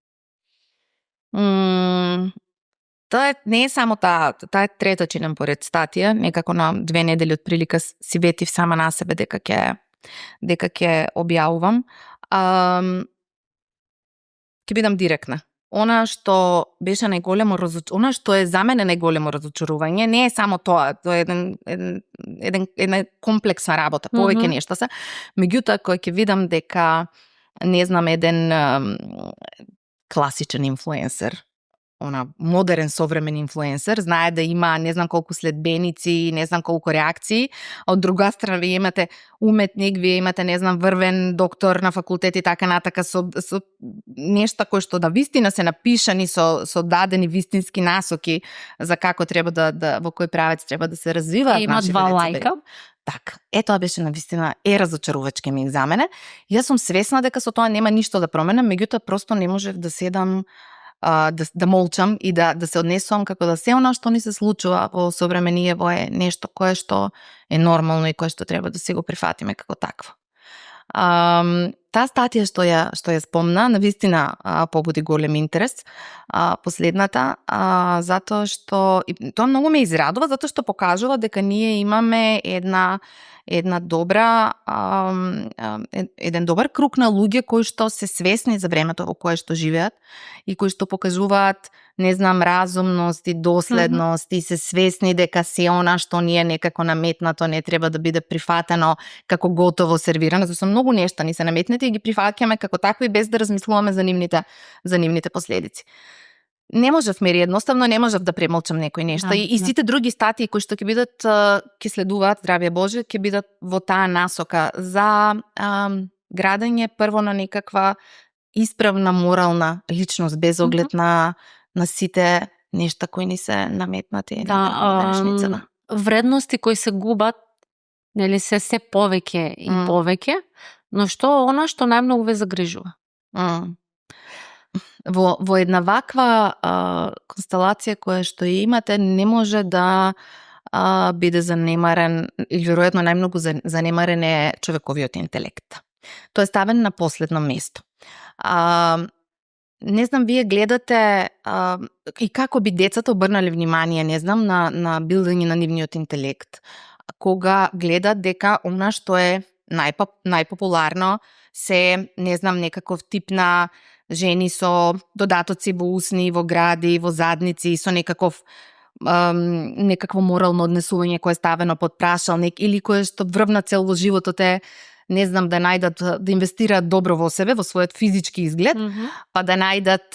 Тоа не е само таа е трета чинам поред статија, некако на 2 недели од прилика си ветив сама на себе дека ќе објавувам. Ќе бидам директна. Она што беше она што е за мене најголемо разочарување, не е само тоа, тоа е една комплексна работа, повеќе нешта се. Меѓутоа, кој ќе видам дека, не знам, еден класичен инфлуенсер, модерен современ инфлуенсер, знае да има не знам колку следбеници, не знам колку реакции, а од друга страна вие имате уметник, вие имате не знам врвен доктор на факултет и така натака со нешта кои што да вистина се напишани со дадени вистински насоки за како треба да во кој правец треба да се развиваат. Има 2 лајка. Така, тоа беше навистина разочарувачки ми за мене. Јас сум свесна дека со тоа нема ништо да променам, меѓутоа просто не можев да седам да молчам и да се однесувам како да се она што ни се случува во современиево е нешто кое што е нормално и кое што треба да се го прифатиме како такво. Таа статија што ја спомна, навистина побуди голем интерес, последната, затоа што тоа многу ме израдува, затоа што покажува дека ние имаме еден добар круг на луѓе кои што се свесни за времето во кое што живеат и кои што покажуваат, не знам, разумност и доследност и се свесни дека се она што ние некако наметнато не треба да биде прифатено како готово сервирано, зашто многу нешта ни се наметнати и ги прифаќаме како такви без да размислуваме за нивните последици. Не можев мери едноставно, не можев да премолчам некои нешта и сите други статии кои што ќе следуваат, здравје Боже, ќе бидат во таа насока за градење прво на некаква исправна морална личност без оглед на сите нешта кои ни се наметнати на денешницата. Вредности кои се губат, нели се повеќе и повеќе, но она што најмногу ве загрижува? Во една ваква констелација која што имате, не може да биде занемарен, или веројатно најмногу занемарен е човековиот интелект. Тој е ставен на последно место. Не знам, вие гледате и како би децата обрнале внимание, не знам, на билдење на нивниот интелект, кога гледат дека она што е најпопуларно се, не знам, некаков тип на жени со додатоци во усни, во гради, во задници, со некакво морално однесување кое е ставено под прашалник или кое што врвна цел во животот е, не знам, да најдат, да инвестираат добро во себе, во својот физички изглед, па да најдат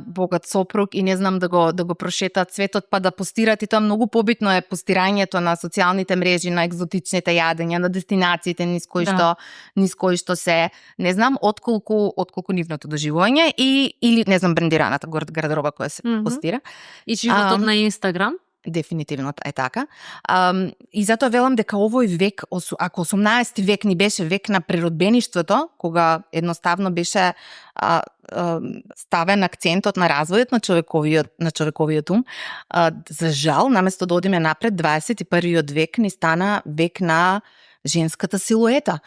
богат сопруг и не знам да го прошетаат светот, па да постираат, и тоа многу побитно е постирањето на социјалните мрежи, на екзотичните јадења, на дестинациите низ кои што се, не знам, отколку нивното доживување или не знам брендираната гардероба која се постира. И животот на Инстаграм? Дефинитивно е така. И затоа велам дека овој век, ако 18 век ни беше век на природбеништвото, кога едноставно беше ставен акцентот на развојот на човековиот ум, за жал, наместо да одиме напред, 21 век ни стана век на женската силуета.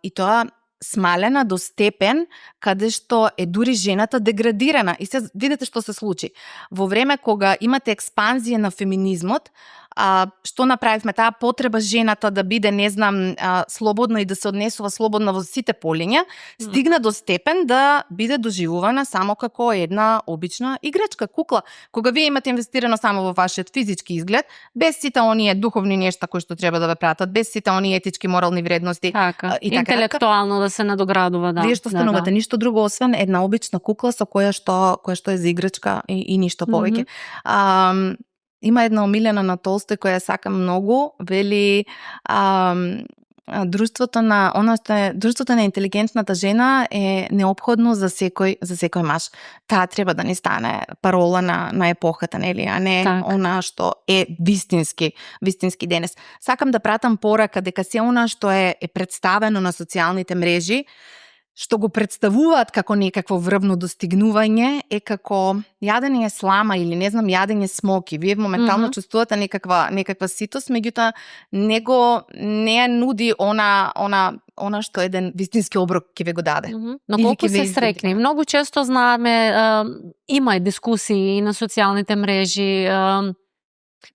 И тоа смалена до степен каде што е дури жената деградирана. И се видите што се случи. Во време кога имате експанзија на феминизмот, што направивме, таа потреба жената да биде, не знам, слободна и да се однесува слободно во сите полиња, стигна до степен да биде доживувана само како една обична играчка, кукла. Кога вие имате инвестирано само во вашиот физички изглед, без сите оние духовни нешта кои што треба да ве пратат, без сите оние етички, морални вредности, така, и интелектуално да се надоградува, да. Вие што станувате ништо друго освен една обична кукла со која што е за играчка и ништо повеќе. Има една омилена на Толстој која сакам многу, вели друштвото на интелигентната жена е неопходно за секој маж. Таа треба да ни стане парола на епохата, нели, а не она што е вистински денес. Сакам да пратам порака дека се она што е представено на социјалните мрежи што го представуваат како некакво врвно достигнување е како јадење слама или не знам јадење смоки. Вие моментално чувствувате некаква ситост, меѓутоа не ја нуди она што еден вистински оброк ќе ве го даде. Но колку се срекни. Многу често знаеме, има и дискусии на социјалните мрежи,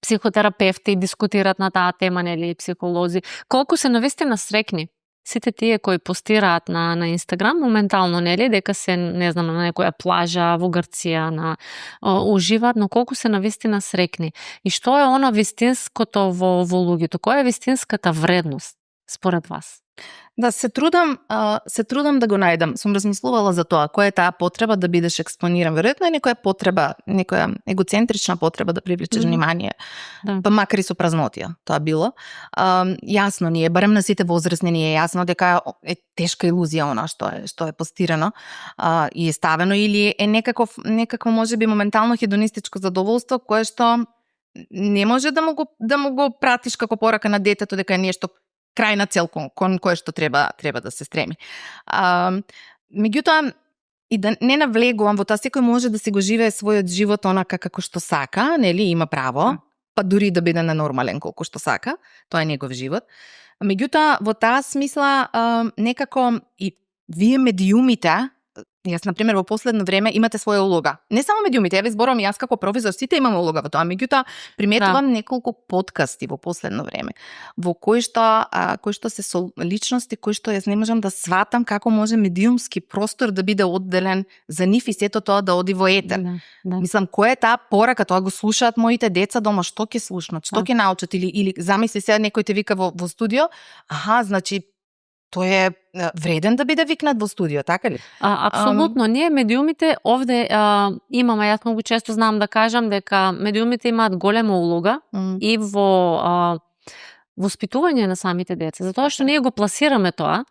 психотерапевти дискутираат на таа тема, нели, психолози. Колку се навистина срекни сите тие кои постираат на Инстаграм моментално, нели, дека се, не знам, на некоја плажа во Грција, уживаат, но колку се навистина срекни. И што е она вистинското во луѓето? Која е вистинската вредност според вас? Да, се трудам да го најдам. Сум размислувала за тоа, која е таа потреба да бидеш експониран. Веројатно е некоја егоцентрична потреба да привлечеш внимание. Да. Па макар и со празнотија, тоа било. Јасно ни е, барем на сите возрастни ни е јасно дека е тешка илузија она што е постирано и е ставено, или е некакво можеби моментално хедонистичко задоволство кое што не може да му го пратиш како порака на детето дека е нешто крајна цел кон кое што треба да се стреми. Меѓутоа, и да не навлегувам во тоа, секој може да си го живее својот живот онака како што сака, нели, има право, па дури да биде ненормален колку што сака, тоа е негов живот. Меѓутоа, во таа смисла, некако и вие медиумите, јас, например, во последно време имате своја улога. Не само медиумите, ја ви зборувам јас како професор, сите имаме улога во тоа. Меѓутоа, приметувам неколку подкасти во последно време, во кои што се со личности кои што јас не можам да сватам како може медиумски простор да биде одделен за нив и сето тоа да оди во етер. Да. Мислам, која е таа порака, тоа го слушаат моите деца дома, што ќе слушнат, што ќе научат, или замисли сега некој те вика во студио, значи тој е вреден да биде викнат во студио, така ли? Апсолутно. Ние медиумите овде имаме, јас многу често знам да кажам дека медиумите имаат голема улога и во воспитување на самите деца, затоа што ние го пласираме тоа.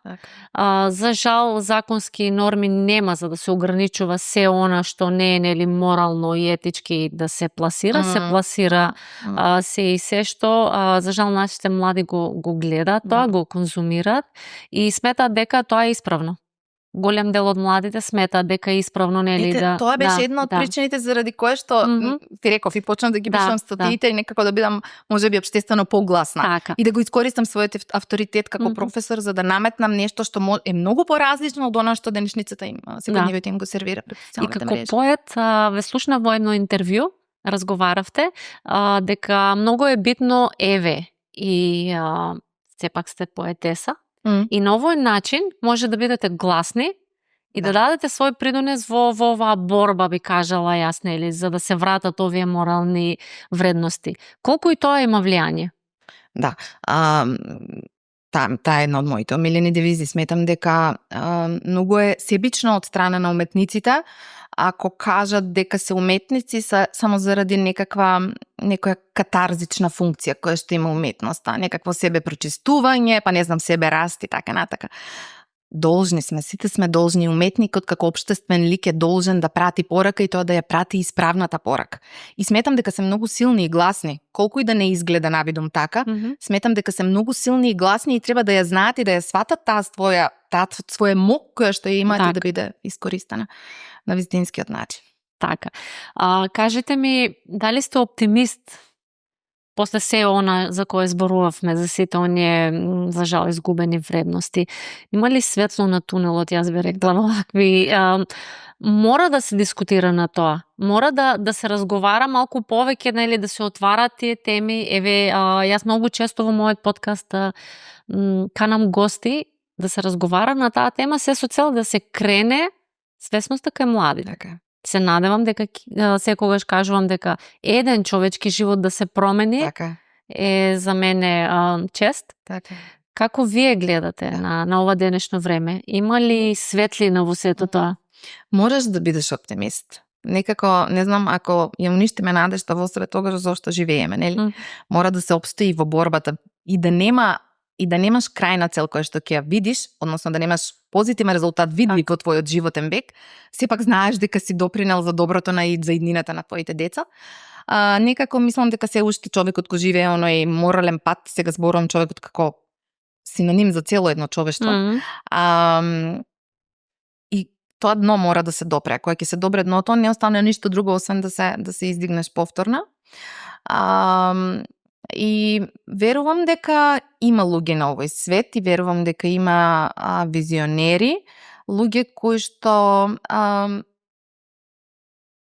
За жал, законски норми нема за да се ограничува се она што не е, нели, морално и етички да се пласира, се пласира се и се што, за жал, нашите млади го гледаат тоа, го конзумираат и сметаат дека тоа е исправно. Голем дел од младите сметаат дека е исправно, нели, тоа беше една од причините заради кое што ти реков и почнав да ги пишувам статиите и некако да бидам можеби општествено погласна и да го искористам својот авторитет како професор за да наметнам нешто што е многу поразлично од она што денешницата им секојдневните им го сервира пред социјалните мрежи. И како поет ве слушнав во едно интервју, разговаравте дека многу е битно и сепак сте поетеса. И на овој начин може да бидете гласни и да дадете свој придонес во оваа борба, би кажала јас, нели, за да се вратат овие морални вредности. Колку и тоа има влијание? Да. Таа е една од моите омилени девизи. Сметам дека многу е себично од страна на уметниците ако кажат дека се уметници само заради некоја катарзична функција која што има уметноста, некакво себе прочистување, па не знам, себе раст и така натака. Должни сме, сите сме должни, уметникот како општествен лик е должен да прати порака и тоа да ја прати исправната порака. И сметам дека се многу силни и гласни, колку и да не изгледа навидом така, сметам дека се многу силни и гласни и треба да ја знаат и да ја сватат таа своја мок која што ја имаат и да биде искористена на вистинскиот начин. Така. Кажете ми, дали сте оптимист после се она за кое зборувавме, за сите оние, за жал, изгубени вредности? Има ли светло на тунелот, јас би рекла, вакви? Мора да се дискутира на тоа. Мора да се разговара малку повеќе, нели, да се отварат тие теми. Еве, јас многу често во мојот подкаст канам гости да се разговара на таа тема, се со цел да се крене свесноста кај млади. Така. Се надевам дека секогаш кажувам дека еден човечки живот да се промени е за мене чест. Така. Како вие гледате на ова денешно време? Има ли светлина во сето тоа? Можеш да бидеш оптимист. Некако, не знам, ако ја уништиме надежта во свет, тогаш зошто живееме, нели? Мора да се обстои во борбата и да немаш крајна цел која што ќе ја видиш, односно да немаш позитивен резултат видлив во твојот животен век, сепак знаеш дека си допринел за доброто за иднината на твоите деца. Некако мислам дека се уште човекот кој живее оној морален пат, сега зборувам човекот како синоним за цело едно човештво. тоа дно мора да се допре. Кога ќе се добре дното, не остане ништо друго освен да се издигнеш повторно. И верувам дека има луѓе на овој свет и верувам дека има визионери, луѓе кои што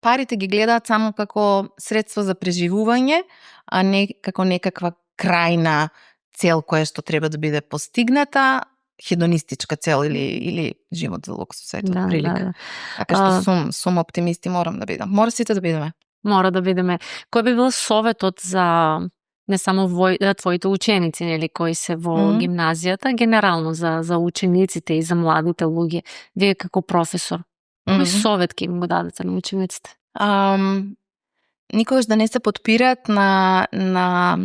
парите ги гледаат само како средство за преживување, а не како некаква крајна цел која што треба да биде постигната, хедонистичка цел или живот за луксус, ето прилика. Така што сум оптимист и морам да бидам. Мора сите да бидеме. Мора да бидеме. Кој би бил советот за не само твоите ученици, нели, кои се во гимназијата, генерално за учениците и за младите луѓе, вие како професор? Кој совет ќе им го дадете на учениците? Никогаш да не се подпират на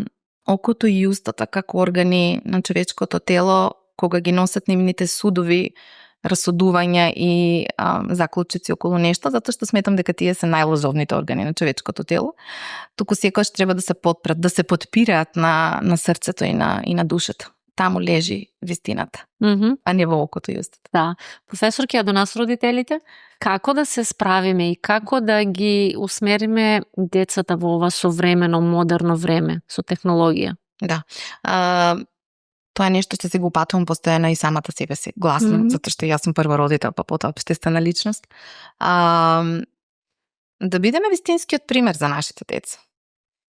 окото и устата како органи на човечкото тело, кога ги носат нивните судови, расудувања и заклучици околу нешто, затоа што сметам дека тие се најлажовните органи на човечкото тело. Туку секогаш треба да се подпрат, да се подпираат на срцето и на душата. Таму лежи вистината, а не во окото и устата. Да. Професорки, а до нас родителите? Како да се справиме и како да ги усмериме децата во ова современо, модерно време со технологија? Да. Тоа е нешто што се го упатувам постојано и самата себе си, гласно, затоа што јас сум прва родител, па потоа општествена личност. Да бидеме вистинскиот пример за нашите деца.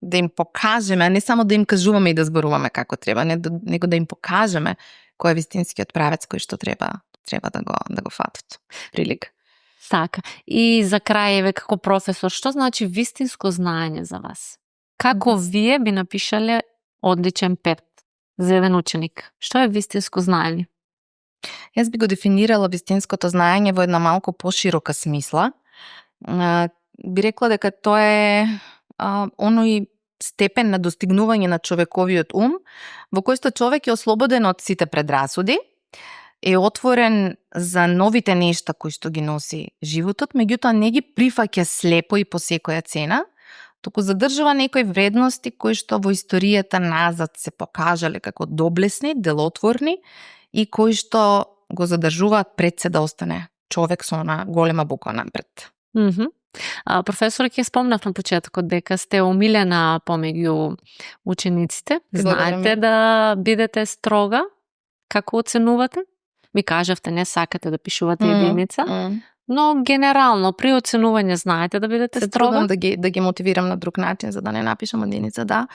Да им покажеме, а не само да им кажуваме и да зборуваме како треба, него да им покажеме кој е вистинскиот правец кој што треба да го фатат. Прилика. Така. И за крај, еве, како професор, што значи вистинско знаење за вас? Како вие би напишале одличен пет за еден ученик? Што е вистинско знаење? Јас би го дефинирала вистинското знаење во една малку поширока смисла. Би рекла дека тоа е оној степен на достигнување на човековиот ум, во кој што човек е ослободен од сите предрасуди, е отворен за новите нешта кои што ги носи животот, меѓутоа не ги прифаќа слепо и по секоја цена, туку задржува некои вредности кои што во историјата назад се покажале како доблесни, делотворни и кои што го задржуваат пред се да остане човек со она голема буква напред. Професор, ќе спомнав на почетокот дека сте омилена помеѓу учениците. Знаете да бидете строга како оценувате? Ми кажавте не сакате да пишувате единица, но генерално при оценување знаете да бидете строга? Се трудам да ги мотивирам на друг начин за да не напишам единица, да.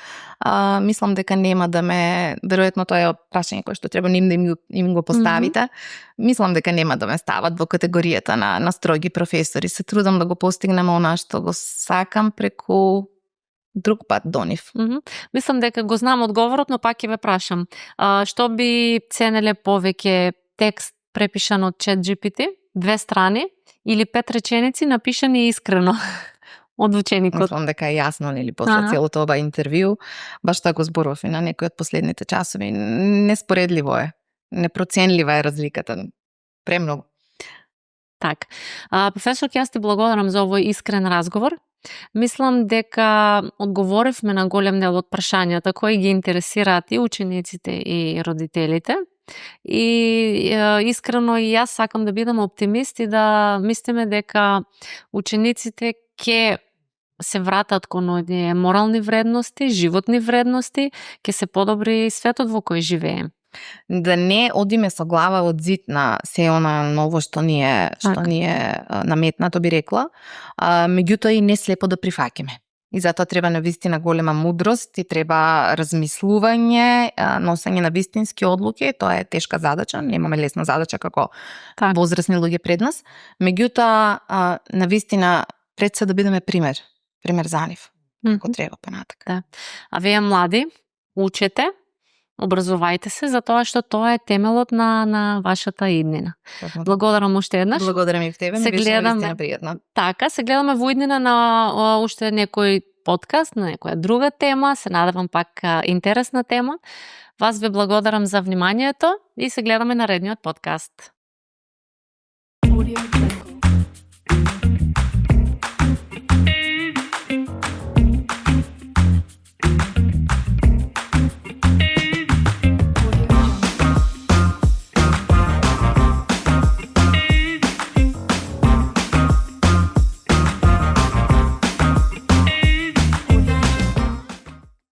Мислам дека нема да ме, веројатно тоа е прашање кое што треба ним да им го поставите. Мислам дека нема да ме стават во категоријата на строги професори. Се трудам да го постигнем она што го сакам преку друг пат до нив. Мислам дека го знам одговорот, но пак ќе ве прашам. Што би ценеле повеќе, текст препишан од ChatGPT, 2 страни, или 5 реченици напишани искрено од ученикот? Мислам дека е јасно, нели, после целото ова интервју, баш тоа го зборував и на некои од последните часови. Неспоредливо е, непроценлива е разликата. Премногу. Так. Професор, јас ти благодарам за овој искрен разговор. Мислам дека одговоривме на голем дел од прашањата кои ги интересираат и учениците и родителите. И искрено и јас сакам да бидам оптимист и да мислиме дека учениците ќе се вратат кон оние морални вредности, животни вредности, ќе се подобри светот во кој живеем. Да не одиме со глава од зид на се она ново што ни е наметнато, би рекла, меѓутоа и не слепо да прифаќаме. И затоа треба навистина голема мудрост и треба размислување, носење на вистински одлуки. Тоа е тешка задача, немаме лесна задача како возрастни луѓе пред нас. Меѓутоа, навистина пред се да бидеме пример за нив, како треба понатака. Да. А вие млади, учете, образувајте се, затоа што тоа е темелот на вашата иднина. Благодарам уште еднаш. Благодарам и в тебе, ми беше навистина пријатно. Така, се гледаме во иднина на уште некој подкаст, на некоја друга тема, се надевам пак интересна тема. Вас ве благодарам за вниманието и се гледаме на наредниот подкаст.